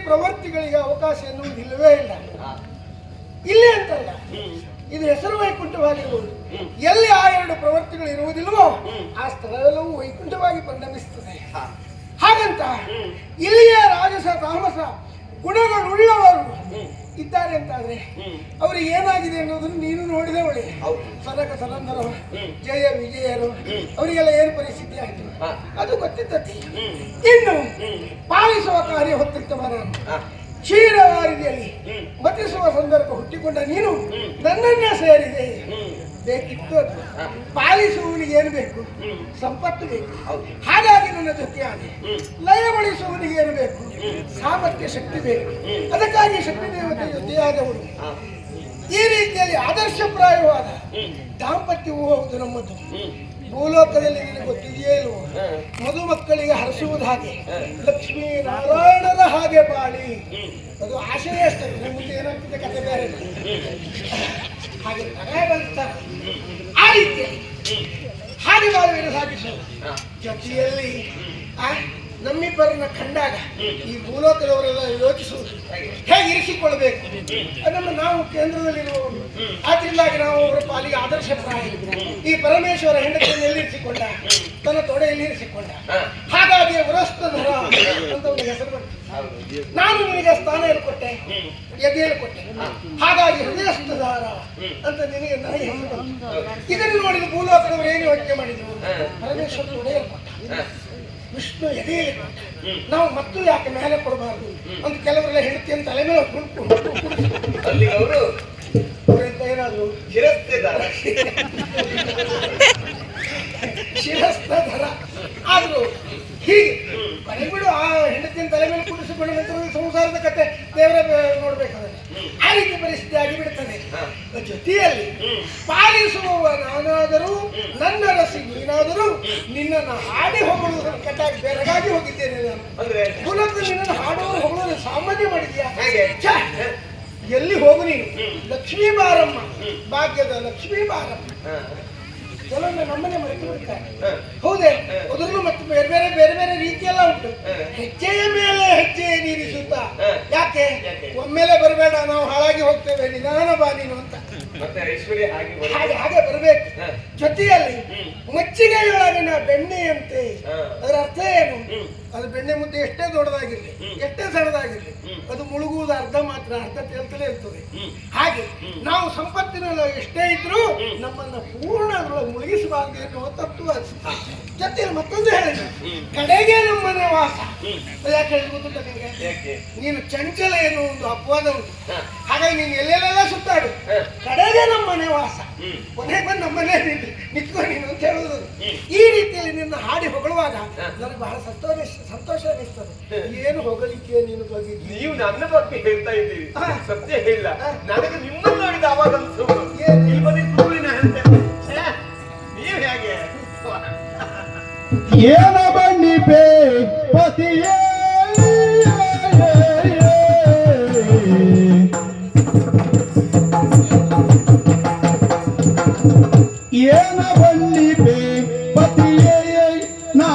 ಪ್ರವೃತ್ತಿಗಳಿಗೆ ಅವಕಾಶ ಎನ್ನುವುದು ಇಲ್ಲವೇ ಇಲ್ಲ. ಇಲ್ಲಿ ಅಂತಲ್ಲ, ಇದು ಹೆಸರು ವೈಕುಂಠವಾಗಿರುವುದು. ಎಲ್ಲಿ ಆ ಎರಡು ಪ್ರವೃತ್ತಿಗಳು ಇರುವುದಿಲ್ವೋ ಆ ಸ್ಥಳವೆಲ್ಲವೂ ವೈಕುಂಠವಾಗಿ ಪರಿಣಮಿಸುತ್ತದೆ. ಹಾಗಂತ ಇಲ್ಲಿಯೇ ರಾಜಸ ತಾಮಸ ಗುಣಗಳುಳ್ಳವರು ಇದ್ದಾರೆ ಅಂತಾದ್ರೆ ಅವ್ರಿಗೆ ಏನಾಗಿದೆ ಅನ್ನೋದನ್ನು ನೀನು ನೋಡಿದೆ ಒಳ್ಳೆ. ಸನಕ ಸನಂದರ ಜಯ ವಿಜಯರು ಅವರಿಗೆಲ್ಲ ಏನು ಪರಿಸ್ಥಿತಿ ಆಯ್ತು ಅದು ಗೊತ್ತಿದ್ದತಿ. ಇನ್ನು ಪಾಲಿಸುವ ಕಾರ್ಯ ಹೊತ್ತಿರ್ತವರ ಕ್ಷೀರವಾರಿಯಲ್ಲಿ ಮತಿಸುವ ಸಂದರ್ಭ ಹುಟ್ಟಿಕೊಂಡ ನೀನು ನನ್ನನ್ನೇ ಸೇರಿದೆ. ಬೇಕಿತ್ತು ಪಾಲಿಸುವವನಿಗೆ ಏನು ಬೇಕು? ಸಂಪತ್ತು ಬೇಕು. ಹಾಗಾಗಿ ನನ್ನ ಜೊತೆಯಾಗಿ ಲಯಗೊಳಿಸುವವನಿಗೆ ಏನು ಬೇಕು? ಸಾಮರ್ಥ್ಯ, ಶಕ್ತಿ ಬೇಕು. ಅದಕ್ಕಾಗಿ ಶಕ್ತಿ ದೇವತೆ ಜೊತೆಯಾದವರು. ಈ ರೀತಿಯಲ್ಲಿ ಆದರ್ಶಪ್ರಾಯವಾದ ದಾಂಪತ್ಯವೂ ಹೌದು ನಮ್ಮದು. ಭೂಲೋಕದಲ್ಲಿ ನಿನಗೆ ಗೊತ್ತಿದೆಯೇ ಇಲ್ವೋ? ಮಧುಮಕ್ಕಳಿಗೆ ಹರಿಸುವುದು ಹಾಗೆ, ಲಕ್ಷ್ಮೀ ನಾರಾಯಣರ ಹಾಗೆ ಬಾಳಿ. ಅದು ಆಶಯ ಅಷ್ಟೇ. ಮುಂದೆ ಏನಾಗ್ತದೆ ಕಥೆ ಬೇರೆ. ಹಾಗೆ ತಗೊಂತ ಆ ರೀತಿಯಲ್ಲಿ ಹಾಗೆ ಬಾಳುವಿನ ಸಾಗಿಸುವುದು. ಜೊತೆಯಲ್ಲಿ ನಮ್ಮಿಬ್ಬರನ್ನ ಕಂಡಾಗ ಈ ಭೂಲೋಕದವರೆಲ್ಲ ಯೋಚಿಸುವುದು ಹೇಗೆ ಇರಿಸಿಕೊಳ್ಬೇಕು ಅದನ್ನು ನಾವು ಕೇಂದ್ರದಲ್ಲಿರುವವರು. ಆದ್ರಿಂದಾಗಿ ನಾವು ಅವರ ಪಾಲಿಗೆ ಆದರ್ಶಪ್ರಾಯ. ಈ ಪರಮೇಶ್ವರ ಹೆಂಡತಿಯನ್ನು ಎಲ್ಲಿರಿಸಿಕೊಂಡ? ತನ್ನ ತೊಡೆಯಲ್ಲಿ ಇರಿಸಿಕೊಂಡ. ಹಾಗಾಗಿ ವರಸ್ತಧರ ಅಂತ ಒಂದು ಹೆಸರು ಬಂತು. ನಾನು ನಿನಗೆ ಸ್ಥಾನ ಹೇಳ್ಕೊಟ್ಟೆ, ಎದೆಯಲ್ಲಿ ಕೊಟ್ಟೆ. ಹಾಗಾಗಿ ಹೃದಯಸ್ಥಧಾರ ಅಂತ ನಿನಗೆ ನನಗೆ ಹೆಸರು ಬಂತು. ಇದನ್ನು ನೋಡಿದ ಭೂಲೋಕದವರು ಏನು ಯೋಚನೆ ಮಾಡಿದ್ರು? ಪರಮೇಶ್ವರ ತೊಡೆಯಲ್ಲಿ ಕೊಟ್ಟ, ವಿಷ್ಣು ಎದೆಯಲ್ಲಿ ಕೊಟ್ಟ. ನಾವು ಮತ್ತು ಯಾಕೆ ಮೇಲೆ ಕೊಡಬಾರ್ದು ಅಂತ ಕೆಲವರೆಲ್ಲ ಹೆಂಡತಿಯನ್ನು ತಲೆ ಮೇಲೆ ಅಲ್ಲಿ ಅವರು ಅವರಿಂದ ಏನಾದ್ರು ಶಿರಸ್ಥಧರ ಆದ್ರು ಹೀಗೆ ಬಿಡು. ಆ ಹೆಂಡತಿಯನ್ನು ತಲೆ ಮೇಲೆ ಕುಡಿಸಿಕೊಂಡ ನಂತರ ಸಂಸಾರದ ಕತೆ ದೇವರ ನೋಡ್ಬೇಕಾದ್ರೆ ಆ ರೀತಿ ಪರಿಸ್ಥಿತಿ ಆಗಿಬಿಡ್ತದೆ. ಜೊತೆಯಲ್ಲಿ ಪಾಲಿಸುವವ ನಾನಾದರೂ ನನ್ನ ರಸಿ ನೀನಾದರೂ ನಿನ್ನನ್ನು ಹಾಡಿ ಹೊಗಳುವುದನ್ನು ಕೆಟ್ಟಾಗಿ ಬೆರಗಾಗಿ ಹೋಗಿದ್ದೇನೆ ನಾನು. ಮೂಲಕ ನಿನ್ನನ್ನು ಹಾಡುವ ಹೊಗಳು ಸಾಮಾನ್ಯ ಮಾಡಿದ್ಯಾ? ಎಲ್ಲಿ ಹೋಗು ನೀನು? ಲಕ್ಷ್ಮೀ ಬಾರಮ್ಮ, ಭಾಗ್ಯದ ಲಕ್ಷ್ಮೀ ಬಾರಮ್ಮ. ಕೆಲವೊಮ್ಮೆ ನಮ್ಮನೆ ಮರೆತು ಬಿಡ್ತಾರೆ. ಹೌದೇ? ಅದರಲ್ಲೂ ಮತ್ತೆ ಬೇರೆ ಬೇರೆ ಬೇರೆ ಬೇರೆ ರೀತಿಯೆಲ್ಲ ಉಂಟು. ಹೆಜ್ಜೆಯ ಮೇಲೆ ಹೆಜ್ಜೆ ನೀರಿಸುತ್ತಾ ಯಾಕೆ ಒಮ್ಮೆಲೆ ಬರಬೇಡ, ನಾವು ಹಾಳಾಗಿ ಹೋಗ್ತೇವೆ, ನಿಧಾನ ಬಾ ನೀನು ಅಂತ ಹಾಗೆ ಬರಬೇಕು. ಜೊತೆಯಲ್ಲಿ ಮಚ್ಚಿಗೆಯೊಳಗಿನ ಬೆಣ್ಣೆಯಂತೆ. ಅದರ ಅರ್ಥ ಏನು? ಅದು ಬೆಣ್ಣೆ ಮುದ್ದೆ ಎಷ್ಟೇ ದೊಡ್ಡದಾಗಿರ್ಲಿ, ಎಷ್ಟೇ ಸಣ್ಣದಾಗಿರ್ಲಿ, ಅದು ಮುಳುಗುವುದು ಅರ್ಧ ಮಾತ್ರ, ಅರ್ಧ ತೇಲ್ತಲೇ ಇರ್ತದೆ. ಹಾಗೆ ನಾವು ಸಂಪತ್ತಿನ ಎಷ್ಟೇ ಇದ್ರೂ ನಮ್ಮನ್ನ ಪೂರ್ಣ ಅದರೊಳಗೆ ಮುಳುಗಿಸಬಾರ್ದು ಎನ್ನುವ ತತ್ವ. ಜೊತೆಯಲ್ಲಿ ಮತ್ತೊಂದು ಹೇಳಿದ ಕಡೆಗೆ ನಮ್ಮನೆ ವಾಸ. ಯಾಕೆ ಹೇಳಿ ಗೊತ್ತುಂಟ ನಿಮಗೆ? ನೀನು ಚಂಚಲ ಎನ್ನುವ ಒಂದು ಅಪವಾದ ಉಂಟು. ಹಾಗಾಗಿ ನೀನು ಎಲ್ಲೆಲ್ಲೆಲ್ಲ ಸುತ್ತಾಡು, ಕಡೆಗೆ ನಮ್ಮನೆ ವಾಸ, ಕೊನೆಗೆ ಬಂದು ನಮ್ಮನೆ ನಿಂತ್ಕೊ ನೀನು ಅಂತ ಹೇಳುವುದು. ಈ ರೀತಿಯಲ್ಲಿ ನಿನ್ನ ಹಾಡಿ ಹೊಗಳುವಾಗ ನನಗೆ ಬಹಳ ಸಂತೋಷ ಅನಿಸ್ತದೆ. ಏನು ಹೊಗಳಿಕೆ ನೀನು ಬಗ್ಗೆ? ನೀವು ನನ್ನ ಬಗ್ಗೆ ಹೇಳ್ತಾ ಇದ್ದೀರಿ, ಸತ್ಯ ಹೇಳಿಲ್ಲ. ನನಗೆ ನಿಮ್ಮನ್ನು ನೋಡಿದ ಅವಾಗ ನೀವು ಹೇಗೆ ಏನ ಬನ್ನಿ ಪೇ ಪತಿಯೇ ಏನ ಬನ್ನಿ ಪೇ ಪತಿಯೇ ನಾ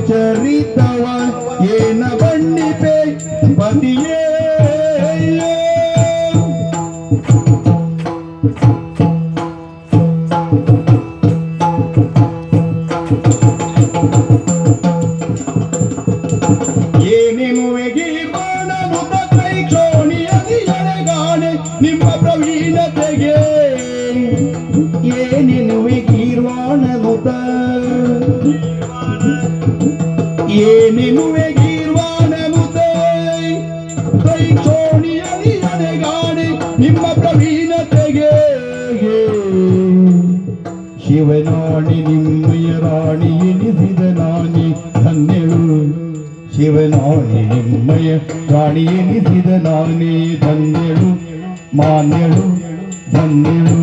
ಚರಿತವ ಏನ ಬಣ್ಣಿಪೆ ಪತಿಯೇ ಏನೆನುವೆ ಗೀರ್ವಾಣನು ತೈ ಕ್ಷೋಣಿಯದಿ ಎಳೆಗಾಣೆ ನಿಮ್ಮ ಪ್ರವೀಣತೆಗೆ ಏನೆನುವೆ ಗೀರ್ವಾಣನು ಏನೆನುವೆ ಗೀರ್ವಾಣನು ತೈ ಕ್ಷೋಣಿಯದಿ ಎಳೆಗಾಣೆ ನಿಮ್ಮ ಪ್ರವೀಣತೆಗೆ ಶಿವನಾಣಿ ನಿಮ್ಮಯ ರಾಣಿ ಎನಿಸಿದ ನಾನಿ ಧನ್ಯಳು ಶಿವನಾಣಿ ನಿಮ್ಮಯ ರಾಣಿ ಎನಿಸಿದ ನಾನೇ ಧನ್ಯಳು ಮಾನ್ಯಳು ಧನ್ಯಳು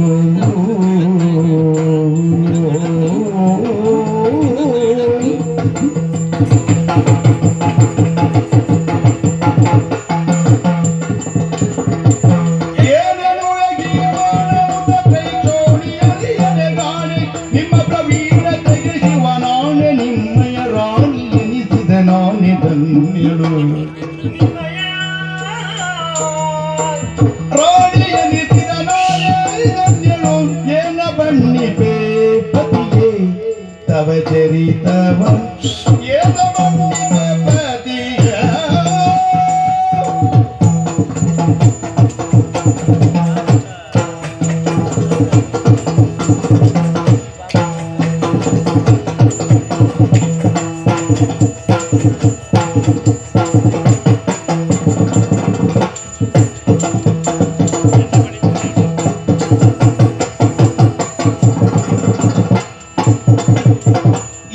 ನಿಮ್ಮ ಪ್ರವೀಣತೆಗೆ ಶಿವನಾಣೆ ನಿಮ್ಮಯ ರಾಣಿ ಎನಿಸಿದ ನಾನೇ ಧನ್ಯಳು ರಾಣಿ ಎನಿಸಿದ ನಾನೇ ಧನ್ಯಳು ಏನ ಬಣ್ಣಿಪೆ ಪತಿಯೇ ತವ ಚರಿತವ ಏನ ಬಣ್ಣಿಪೆ ಪತಿಯ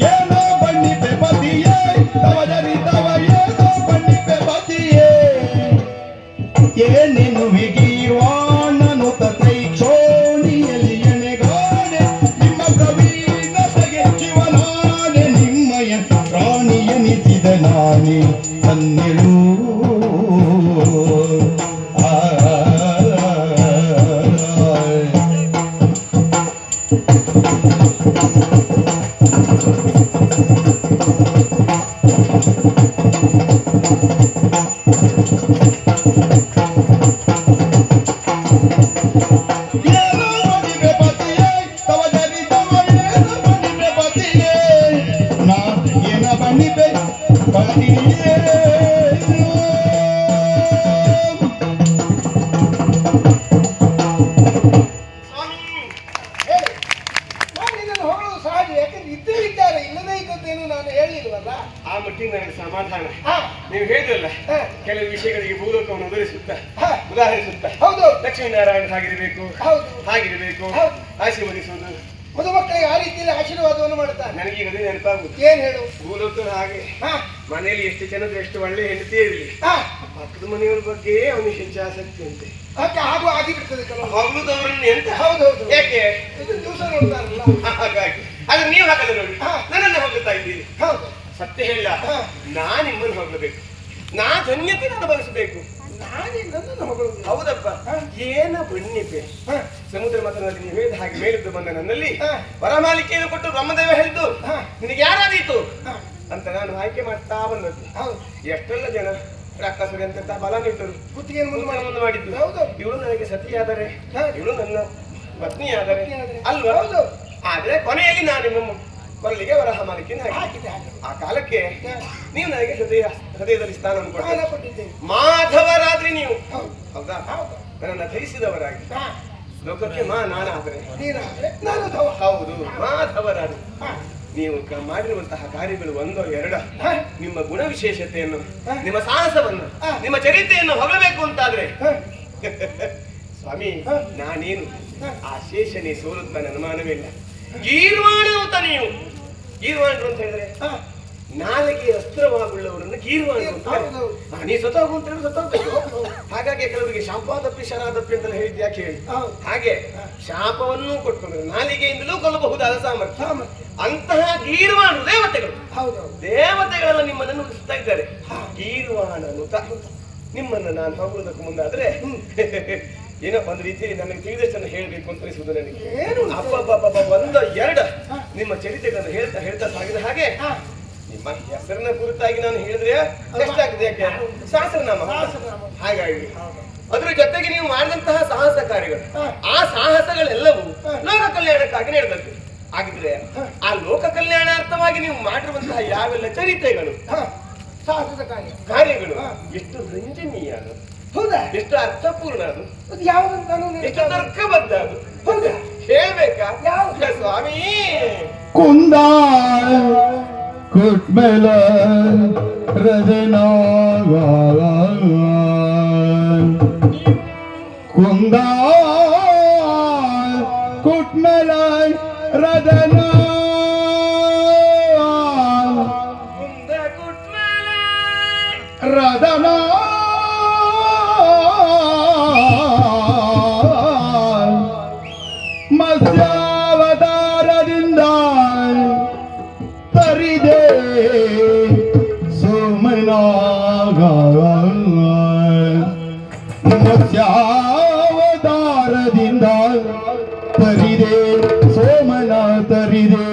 ಏನೋ ಬಣ್ಣಿಪೆ ಪತಿಯೇ ತವ ಚರಿತವ ಏನೋ ಬಣ್ಣಿಪೆ ಪತಿಯೇ ಏನೆನುವೆ ಗೀರ್ವಾಣನು ತೈ ಕ್ಷೋಣಿಯಲ್ಲಿ ಎಣೆಗಾಣೆ ನಿಮ್ಮ ಪ್ರವೀಣತೆಗೆ ಶಿವನಾಣೆ ನಿಮ್ಮಯ ರಾಣಿ ಎನಿಸಿದ ನಾನೇ ಧನ್ಯಳು ಏನೋ ಬಣ್ಣಿಪೆ ಪತಿಯೇ ತವ ಚರಿತವ ಏನೋ ಬಣ್ಣಿಪೆ ಪತಿಯೇ ನಾ ಏನ ಬಣ್ಣಿಪೆ ಪತಿಯೇ ಸ್ವಾಮಿ ಹೇಳಿ. ನಾನು ಇದನ್ನು ಹೊರಡುವುದು ಸಹಜ, ಯಾಕಂದ್ರೆ ಇದ್ದೇ ವಿಚಾರ ಇಲ್ಲದೇ ಇದ್ದದ್ದೇನು ನಾನು ಹೇಳಿಲ್ವಲ್ಲ. ಆ ಮಟ್ಟಿಗೆ ನನಗೆ ಸಮಾಧಾನ. ಹಾ, ನೀವು ಹೇಳಿದ್ರಲ್ಲ ಹಾ, ಕೆಲವು ವಿಷಯಗಳಿಗೆ ಭೂಲೋಕವನ್ನು ಉದರಿಸುತ್ತಾ ಹಾ. ಉದಾಹರಿಸುತ್ತಾ ಹೌದು ಲಕ್ಷ್ಮೀನಾರಾಯಣ ಹಾಗಿರಬೇಕು ಹೌದು. ಹಾಗಿರಬೇಕು ಹೌದು. ಆಶೀರ್ವದಿಸುವುದು. ಮದುಮಕ್ಕಳಿಗೆ ಆ ರೀತಿಯಲ್ಲಿ ಆಶೀರ್ವಾದವನ್ನು ಮಾಡ್ತಾನೆ. ನನಗೀಗ ಅದೇ ನೆನಪಾಗುದು. ಏನ್ ಹೇಳು. ಭೂಲೋಕ ಹಾಗೆ ಹಾ, ಮನೆಯಲ್ಲಿ ಎಷ್ಟು ಜನರು ಎಷ್ಟು ಒಳ್ಳೆ ಹೆಂಡತಿ ಇರಲಿ, ಹಾ, ಪಕ್ಕದ ಮನೆಯವ್ರ ಬಗ್ಗೆ ಅವನಿಗೆ ಹೆಚ್ಚು ಆಸಕ್ತಿ ಅಂತೆ. ಹಾಗೆ ಹಾಗೂ ಆಗಿಬಿಡ್ತದೆ ಕೆಲವು. ಹೊಗಳುದವರನ್ನು ಎಂತ ಹೌದೌದು. ಯಾಕೆ ಇದನ್ನ ದಿವಸ ನೋಡ್ತಾರಲ್ಲ. ಹಾಗಾಗಿ ಆದ್ರೆ ನೀವು ಹಾಕಲ್ಲ ನೋಡಿ, ಹಾ. ನನ್ನನ್ನು ಹೋಗುತ್ತಾ ಇದ್ದೀರಿ. ಹೌದು. ಸತ್ಯ ಹೇಳ, ಹಾ. ನಾನ್ ನಿಮ್ಮನ್ನು ಹೋಗಬೇಕು, ನಾ ಧನ್ಯತೆ ನಾನು ಬಯಸಬೇಕು. ನಾನೇ ನನ್ನನ್ನು ಹೊಗಳುದು. ಹೌದಪ್ಪ. ಹಾ. ಏನ ಬಣ್ಣಿಪೆ ಹಾ, ಸಮುದ್ರ ಮತನಲ್ಲಿ ನೀವು ಹೇಳಿದ ಹಾಗೆ ಮೇಲಿದ್ದು ಬಂದ ನನ್ನಲ್ಲಿ ಹಾ. ವರಮಾಲಿಕೆಯನ್ನು ಕೊಟ್ಟು ಬ್ರಹ್ಮದೇವ ಹೇಳಿದ್ದು ಹಾ. ನಿನಗೆ ಯಾರಾದೀತು ಹಾ, ಅಂತ ನಾನು ಆಯ್ಕೆ ಮಾಡ್ತಾ ಬಂದದ್ದು. ಹೌದು. ಎಷ್ಟೆಲ್ಲ ಜನ ರಾಕ್ಷಸರು ಅಂತ ಬಲ ನಿಟ್ಟರು, ಕುತ್ತಿಗೆಯನ್ನು ಮುಂದೆ ಮಾಡಿ. ಮುಂದೆ ಮಾಡಿದ್ದು. ಹೌದು. ಇವಳು ನನಗೆ ಸತಿಯಾದರೆ, ಹಾ. ಇವಳು ನನ್ನ ಪತ್ನಿಯಾದರೆ ಪತ್ನಿಯಾದರೆ. ಅಲ್ವಾ? ಹೌದು. ಆದ್ರೆ ಕೊನೆಯಲ್ಲಿ ನಾನು ನಿಮ್ಮ ಕೊರಳಿಗೆ ವರಹ ಮಾಲಿಕೆಯನ್ನು ಹಾಕಿ ಹಾಕಿದೆ ಹಾಗೆ. ಆ ಕಾಲಕ್ಕೆ ಹಾ. ನೀವು ನನಗೆ ಹೃದಯದಲ್ಲಿ ಸ್ಥಾನವನ್ನು ನಾನು ಕೊಟ್ಟು ಕೊಟ್ಟಿದ್ದೇನೆ. ಮಾಧವರಾದ್ರಿ ನೀವು. ಹೌದು. ಹೌದಾ? ಹೌದು. ನನ್ನನ್ನು ಧರಿಸಿದವರಾಗಿ ಹಾ, ಲೋಕಕ್ಕೆ ನಾನಾದರೆ ನೀನಾದ್ರೆ ನಾನು ಧವ. ಹೌದು ಮಾಧವರಾದ್ರಿ. ಹಾ, ನೀವು ಮಾಡಿರುವಂತಹ ಕಾರ್ಯಗಳು ಒಂದೋ ಎರಡ, ಹಾ, ನಿಮ್ಮ ಗುಣ ವಿಶೇಷತೆಯನ್ನು, ಹಾ. ನಿಮ್ಮ ಸಾಹಸವನ್ನು, ಹಾ. ನಿಮ್ಮ ಚರಿತ್ರೆಯನ್ನು ಹೊಗಳಬೇಕು ಅಂತಾದ್ರೆ ಹಾ, ಸ್ವಾಮಿ ಹಾ. ನಾನೇನು ಹಾ. ಆ ಶೇಷನೇ ಸೋಲುತ್ತಾನೆ ಅನುಮಾನವಿಲ್ಲ. ಗೀರ್ವಾಣವಂತ ನೀವು. ಗೀರ್ವಾಣರು ಅಂತ ಹೇಳಿದ್ರೆ ಹಾ, ನಾಲಿಗೆ ಅಸ್ತ್ರವಾಗುಳ್ಳವರನ್ನು ಗೀರ್ವಾಣರು ಅಂತ ಹೌದು, ಹೌದು. ನೀ ಸತ್ತೋಗು ಅಂತ ಹೇಳಿ ಸತ್ತೋಗ್ಬೇಕು. ಹಾಗಾಗಿ ಕೆಲವರಿಗೆ ಶಾಪಾದಪ್ಪಿ ಶರಾದಪ್ಪಿ ಅಂತ ಹೇಳಿದ್ದೆ ಯಾಕೆ ಹೇಳಿ. ಹೌದು. ಹಾಗೆ ಶಾಪವನ್ನೂ ಕೊಟ್ಟು ನಾಲಿಗೆಯಿಂದಲೂ ಕೊಲ್ಲಬಹುದಾದ ಸಾಮರ್ಥ್ಯ. ಸಾಮರ್ಥ್ಯ. ಅಂತಹ ಗೀರ್ವಾಣರು ದೇವತೆಗಳು. ಹೌದು. ದೇವತೆಗಳೆಲ್ಲ ನಿಮ್ಮನ್ನು ನುಡಿಸ್ತಾ ಇದ್ದಾರೆ. ಹಾ. ಗೀರ್ವಾಣನುತ ನಿಮ್ಮನ್ನು ನಾನು ಹೋಗುವುದಕ್ಕೆ ಮುಂದಾದ್ರೆ ಏನೋ ಒಂದು ರೀತಿಯಲ್ಲಿ ನನಗೆ ತಿಳಿದಷ್ಟನ್ನು ಹೇಳಬೇಕು ಅಂತ ಅನಿಸುವುದು ನನಗೆ. ಏನು? ಅಬ್ಬಬ್ಬಬ್ಬ ಒಂದು ಎರಡು ಹಾ. ನಿಮ್ಮ ಚರಿತ್ರೆಗಳನ್ನು ಹೇಳ್ತಾ ಹೇಳ್ತಾ ಸಾಗಿದ ಹಾಗೆ ಹಾ, ನಿಮ್ಮ ಹೆಸರಿನ ಕುರಿತಾಗಿ ನಾನು ಹೇಳಿದ್ರೆ ಎಷ್ಟಾಗಿದೆ? ಯಾಕೆ ಸಹಸ್ರನಾಮ. ಸಹಸ್ರನಾಮ. ಹಾಗಾಗಿ ಅದ್ರ ಜೊತೆಗೆ ನೀವು ಮಾಡಿದಂತಹ ಸಾಹಸ ಕಾರ್ಯಗಳು, ಆ ಸಾಹಸಗಳೆಲ್ಲವೂ ಲೋಕ ಕಲ್ಯಾಣಕ್ಕಾಗಿ ನಡೆದದ್ದು ಆಗಿದ್ರೆ ಆ ಲೋಕ ಕಲ್ಯಾಣಾರ್ಥವಾಗಿ ನೀವು ಮಾಡಿರುವಂತಹ ಯಾವೆಲ್ಲ ಚರಿತ್ರೆಗಳು, ಸಾಹಸದ ಕಾರ್ಯಗಳು ಎಷ್ಟು ರಂಜನೀಯ ಅದು, ಹೌದಾ? ಎಷ್ಟು ಅರ್ಥಪೂರ್ಣ ಅದು, ಅದು ಯಾವುದಂತ ಎಷ್ಟು ತರ್ಕಬದ್ಧ ಅದು. ಹೌದಾ? ಹೇಳ್ಬೇಕಾ? ಯಾವ್ದು? ಸ್ವಾಮಿ ಕುಂದ ಕುಟ್ಮೆಲ ರಜನಾಗ ಕುಂದ ಕುಟ್ಮೆಲ ರಜನ ಮುಂದ ಕುಟ್ಮೇಲೆ ರದನ ಮತ್ಸ್ಯಾವತಾರದಿಂದ ತರಿದೆ ಸೋಮನಾಗ ಮತ್ಸ್ಯಾವತಾರದಿಂದ ತರಿದೆ ಸೋಮನ ತರಿದೆ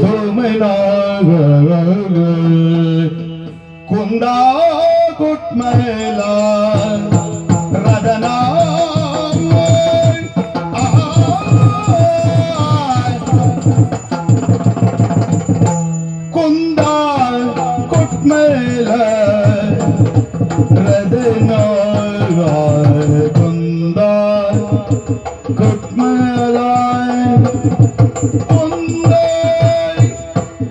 ಸೋಮನಾಗ ಕುಂದ ಕುಟ್ಮೇಲ ರದನ ಕುಂದ ಕುಟ್ಮೇಲ ರದನ ಕುಂದ ಕುಟ್ಮೇಲ ಕುಂದ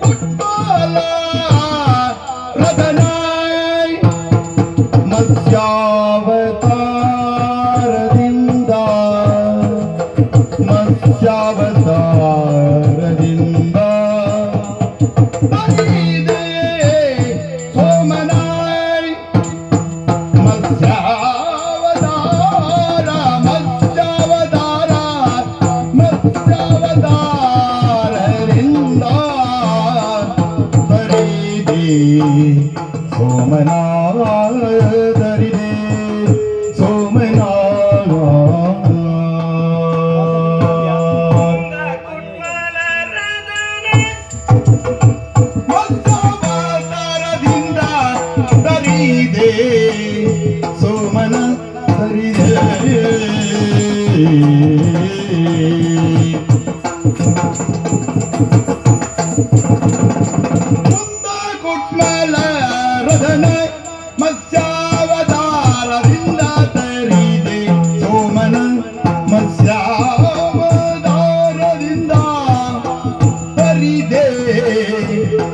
ಕುಟ್ಮೇಲ ರದನ ಮತ್ಸ್ಯಾವತಾರದಿಂದ ಮತ್ಸ್ಯಾವತಾರದಿಂದ ತರಿದೆ ಸೋಮನಾಯ್ ಮತ್ಸ್ಯಾವತಾರ ಮತ್ಸ್ಯಾವತಾರ ಮತ್ಸ್ಯಾವತಾರರಿಂದ ತರಿದೆ ಸೋಮನಾಯ ತರಿದೆ ಸೋಮನಾಯ ಮತ್ಸ್ಯಾವತಾರದಿಂದ ತರಿದೆ ಸೋಮನ ತರಿದೆ ಕುಂದ ಕುಟ್ಮೇಲ ರದನ ಮತ್ಸ್ಯಾವತಾರದಿಂದ ತರಿದೆ ಸೋಮನ ಮತ್ಸ್ಯಾವತಾರದಿಂದ ತರಿದೆ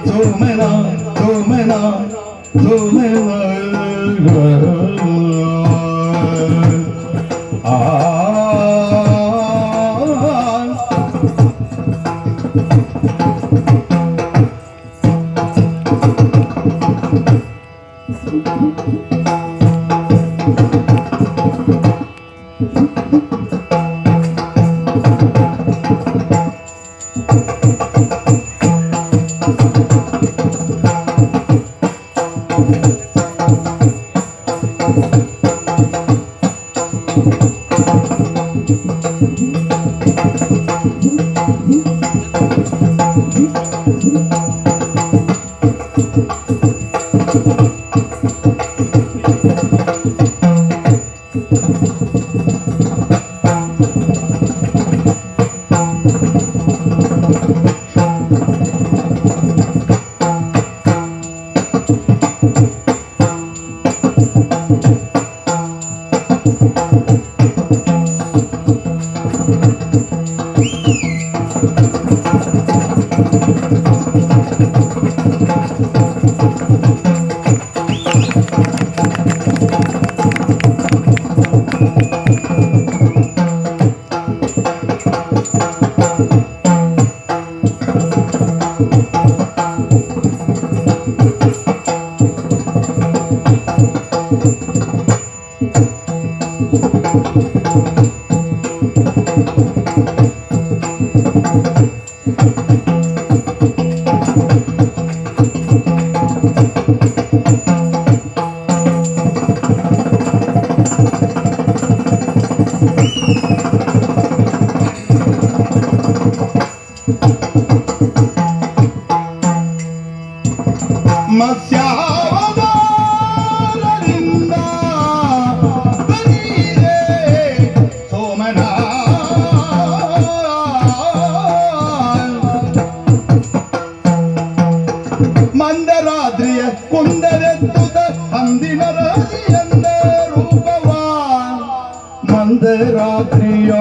ಸೋಮನ ಸೋಮನ ಸೋಮನ ಆ ಮತ್ಸ್ಯಾವತಾರದಿಂದ ಬರೀರೆ ಸೋಮನಾಥ. ಮಂದರಾತ್ರಿಯ ಕುಂದರೆತ್ತುದ ಅಂದಿನ ರಾಜಿಯಂದ ರೂಪವ ಮಂದರಾತ್ರಿಯ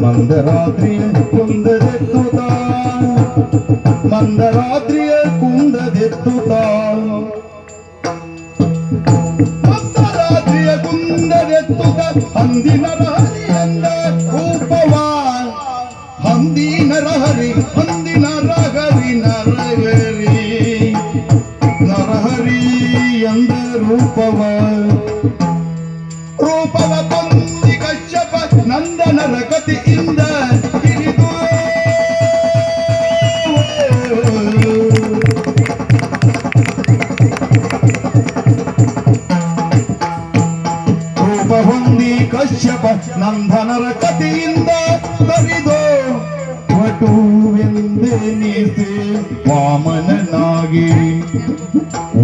ಮಂದರಾತ್ರಿಯ ಕುಂದದೆತ್ತುತ ಮಂದರಾತ್ರಿಯ ಕುಂದದೆತ್ತುತ ಮಂದರಾತ್ರಿಯ ಕುಂದದೆತ್ತುತ ಅಂದಿನ ರಾಜಿಯಂದ ರೂಪವ ಹಂದಿನ ರಹರಿ ಹಂದಿನ ರಹರಿ ನರಹರಿ ನರಹರಿ ಎಂದ ರೂಪವ ರೂಪವ ಕೊಂದಿ ಕಶ್ಯಪ ನಂದನರ ಕತಿಯಿಂದ ಹಿಡಿದು ರೂಪ ಹೊಂದಿ ಕಶ್ಯಪ ನಂದನರ ಕತಿಯಿಂದ ಬರಿದು ವಟುವೆಂದೆನಿಸಿ ವಾಮನನಾಗಿ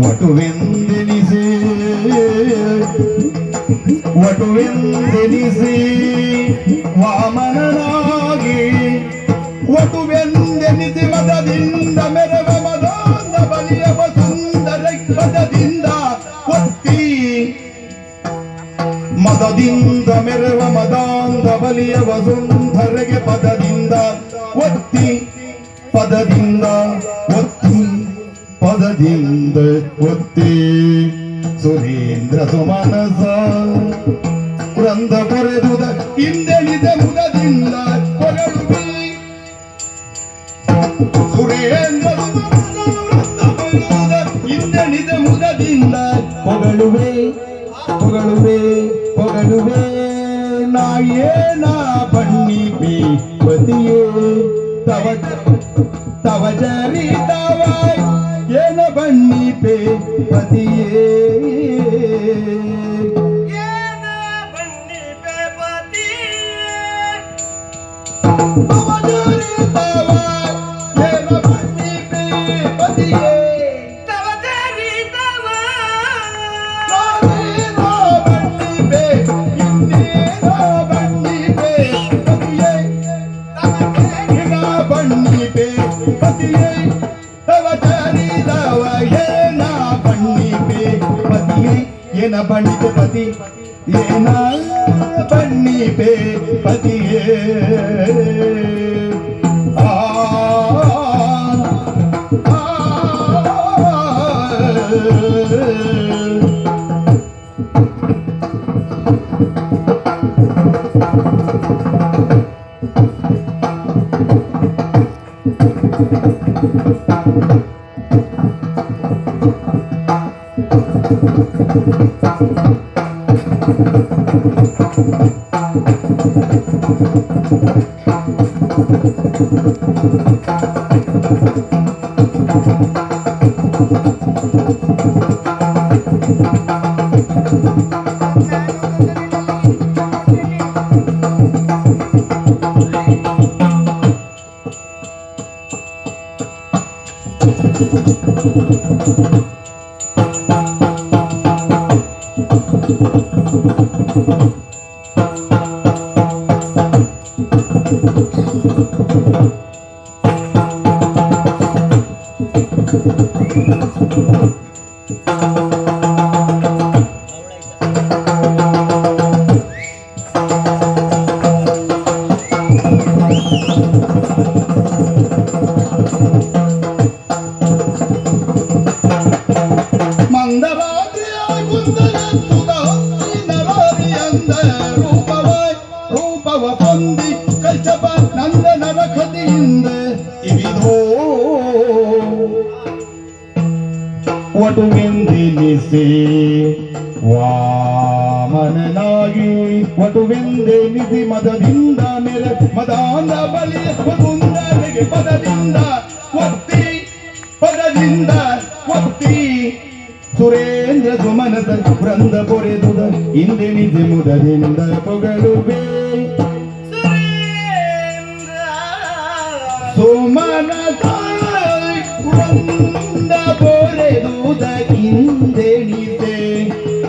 ವಟುವೆಂದೆನಿಸಿ ವಟುವೆಂದೆನಿಸಿ ವಾಮನನಾಗಿ ವಟುವೆಂದೆನಿಸಿ ಮದದಿಂದ ಮೆರವ ಮದಾಂದ ಬಲಿಯವ ಸುಂದರ ಪದದಿಂದ ಒತ್ತಿ ಮದದಿಂದ ಮೆರವ ಮದಾಂದ ಬಲಿಯವ ಸುಂದರಗೆ ಪದದಿಂದ ಒತ್ತಿ ಪದದಿಂದ ಒತ್ತಿ ಪದದಿಂದ ಒತ್ತಿ ಸುರೇಂದ್ರ ಸುಮನಸ ವೃಂದ ಕೊರೆದುದ ಹಿಂದೆಳಿದ ಮುದದಿಂದ ಕೊರಳುವಿ ಸುರೇಂದ್ರ ಸುಮನಸ ವೃಂದ ಕೊರೆದುದ ಹಿಂದೆಳಿದ ಮುದದಿಂದ ಹೊಗಳುವೆ ಹೊಗಳುವೆ ಹೊಗಳುವೆ ನಾಯೇನ ಬಣ್ಣಿಪಿ ಪತಿಯೇ ತವ ತವ ಚರಿತವ ಏನ ಬಣ್ಣಿಪೆ ಪತಿಯೇ ಏನ ಬಣ್ಣಿಪೆ ಪತಿಯೇ ತವ ಚರಿತವ ಏನ ಬಣ್ಣಿಪೆ ಪತಿಯೇ ತವ ಚರಿತವ ನಾನೇನ ಬಣ್ಣಿಪೆ ಇನ್ನೇನ ಬಣ್ಣಿಪೆ ಪತಿಯೇ ಏನ ಬಣ್ಣಿಪೆ ಪತಿಯೇ ತವ ಚರಿತವ ಏನ ಬಣ್ಣಿಪೆ ಪತಿಯೇ ಏನ ಬಣ್ಣಿಪೆ ಪತಿ ಏನ ಬಣ್ಣಿಪೆ ಪತಿಯೇ ಆ ಆ ಮಂದರಾತ್ರಿಯ ಕುಂದರೆತ್ತುದ ಹಂದಿನ ರಾರಿಯಂದ ರೂಪವ ಹೊಂದಿ ಕಶ್ಯಪ ನಂದನರ ಕತಿಯಿಂದ ಇವಿದೋ ವಟುವೆಂದೆನಿಸಿ ವಾಮನನಾಗಿ ವಟುವೆಂದೆನಿಸಿ ಮದದಿಂದ ಮೇಲೆ ಮದಾಂದ ಬಲಿಯ ಕುಂದರೆಗೆ ಪದದಿಂದ ಒತ್ತಿ ಪದದಿಂದ ಒತ್ತಿ ಸುರೇಂದ್ರ ಸುಮನದ ವೃಂದ ಕೊರೆದುದ ಹಿಂದೆಣಿದೆ ಮುದದಿಂದ ಪೊಗಳುವೆ ಸುರೇಂದ್ರ ಮನಸಾಯಿ ಒಂದ ಬರೆದುದಕ್ಕಿಂದೆಣಿದೆ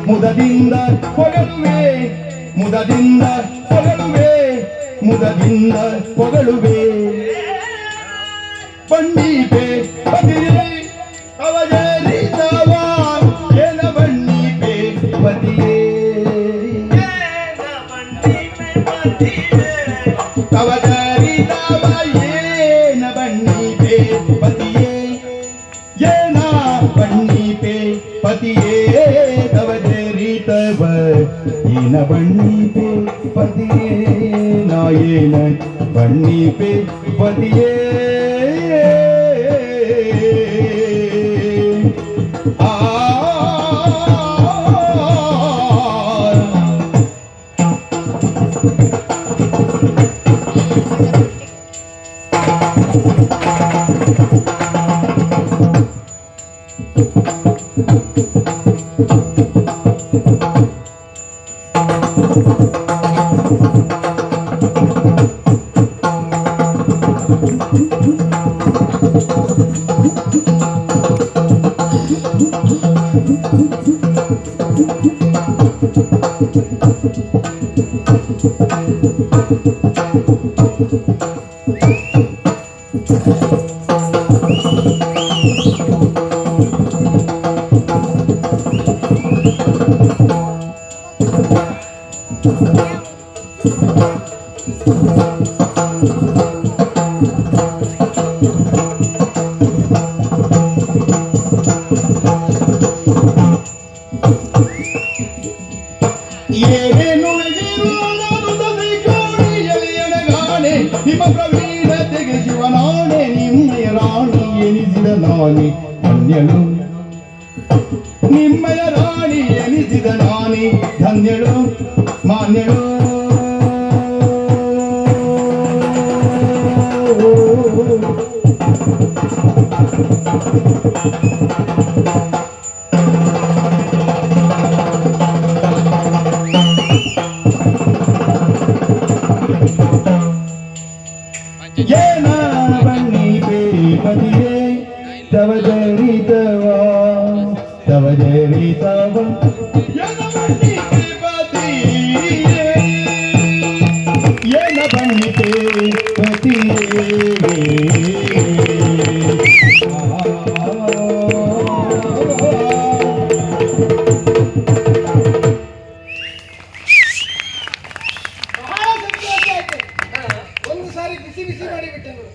ಮುದದಿಂದ ಹೊಗಳುವೆ ಮುದದಿಂದ ಹೊಗಳುವೆ ಮುದದಿಂದ ಹೊಗಳುವೆ ಬಣ್ಣಿಪೆ ಪತಿಯೇ ಅವಜರಿತವ ಏನ ಬಣ್ಣಿಪೆ ಪತಿಯೇ ಅವಜರಿತವ ಏನ ಬಣ್ಣಿಪೆ ಪತಿಯೇ ಏನ ಬಣ್ಣಿಪೆ ಪತಿಯೇ ಅವಜರಿತವ ಏನ ಬಣ್ಣಿಪೆ ಪತಿಯೇ ನಾ ಏನ ಬಣ್ಣಿಪೆ ಪತಿಯೇ ನಿಮ್ಮ ಪ್ರವೀಣತೆಗೆ ಶಿವನಾಣೆ ನಿಮ್ಮಯ ರಾಣಿ ಎನಿಸಿದ ನಾನಿ ಧನ್ಯಳು ನಿಮ್ಮಯ ರಾಣಿ ಎನಿಸಿದ ನಾನಿ ಧನ್ಯಳು ಮಾನ್ಯಳು ಏನ ಬಣ್ಣಿಪೆ ಪತಿಯೇ ತವ ಜರಿತವ ತವ ಜರಿತವ ಏನ ಬಣ್ಣಿಪೆ ಪತಿಯೇ ಏನ ಬಣ್ಣಿಪೆ ಪತಿಯೇ ಬಹಳ ಸಂತೋಷ ಆಯ್ತು. ಒಂದು ಸಾರಿ ಬಿಸಿ ಬಿಸಿ ಮಾಡಿಬಿಟ್ಟೆ ನೋಡು.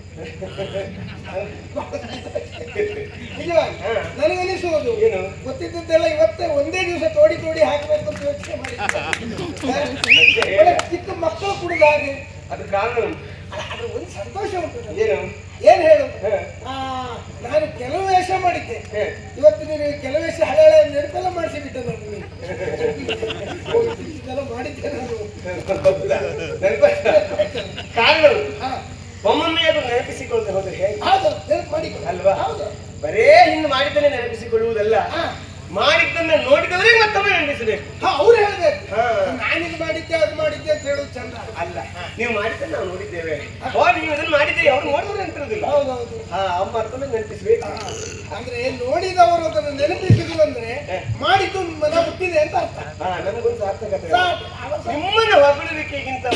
ನಿಜವಾಗಿ ನನಗನಿಸುವುದು ಏನು? ಗೊತ್ತಿದ್ದದ್ದೆಲ್ಲ ಇವತ್ತೇ ಒಂದೇ ದಿವಸ ತೋಡಿ ತೋಡಿ ಹಾಕಬೇಕು ಅಂತ ಯೋಚನೆ ಮಾಡಿ ಚಿಕ್ಕ ಮಕ್ಕಳು ಕುಡಿದ ಹಾಗೆ ಅದು ಕಾರಣ ಉಂಟು. ಅದ್ರ ಒಂದು ಸಂತೋಷ ಉಂಟು ನನಗೆ. ಏನು ಏನ್ ಹೇಳು ಹ. ನಾನು ಕೆಲವು ವೇಷ ಮಾಡಿದ್ದೆ ಹ. ಇವತ್ತು ನೀನು ಕೆಲವು ವೇಷ ಹಳೆ ಹಳೆ ನೆನಪೆಲ್ಲ ಮಾಡಿಸಿಬಿಟ್ಟೆ ನಾನು ನೀನು. ಇದೆಲ್ಲ ಮಾಡಿದ್ದೆ ನಾನು. ಕಾರಣ ಉಂಟು. ಹ. ಒಮ್ಮೊಮ್ಮೆ ಅದು ನೆನಪಿಸಿಕೊಳ್ಳದೆ ಹೋದ್ರೆ ಹೇಗೆ ಹೌದು ನೆನಪು ಮಾಡಿ ಅಲ್ವಾ? ಹೌದು ಬರೇ ಇನ್ನು ಮಾಡಿದ್ದನ್ನೇ ನೆನಪಿಸಿಕೊಳ್ಳುವುದಲ್ಲ, ಹ. ಮಾಡಿದ್ದನ್ನ ನೋಡಿದವರಿಗೆ ಮತ್ತೊಮ್ಮೆ ನೆನಪಿಸಬೇಕು. ಅವ್ರು ಹೇಳ್ಬೇಕು ಹಾ. ನಾನಿದು ಮಾಡಿದ್ದೆ ಅದು ಮಾಡಿದ್ದೆ ಅಂತ ಹೇಳೋದು ಚಂದ ಅಲ್ಲ, ನೀವು ಮಾಡಿದ್ದನ್ನ ನಾವು ನೋಡಿದ್ದೇವೆ. ನೀವು ಅದನ್ನ ಮಾಡಿದ್ದೇವೆ, ಅವ್ರು ನೋಡಿದ್ರೆ ನೆನಪಿರುವುದಿಲ್ಲ. ಹೌದೌದು ಆ ಮತ್ತೊಮ್ಮೆ ನೆನಪಿಸ್ಬೇಕು. ಅಂದ್ರೆ ನೋಡಿದವರು ಅದನ್ನು ನೆನಪಿಸಿದ್ರು ಅಂದ್ರೆ ಮಾಡಿದ್ದು ಮನ ಹುಟ್ಟಿದೆ ಅಂತ ಅರ್ಥ. ನಮಗೊಂದು ಸಾರ್ಥಕತೆ. ಸಾಕು. ನಿಮ್ಮನ್ನು ಹೊಗಳಿಕೆಗಿಂತ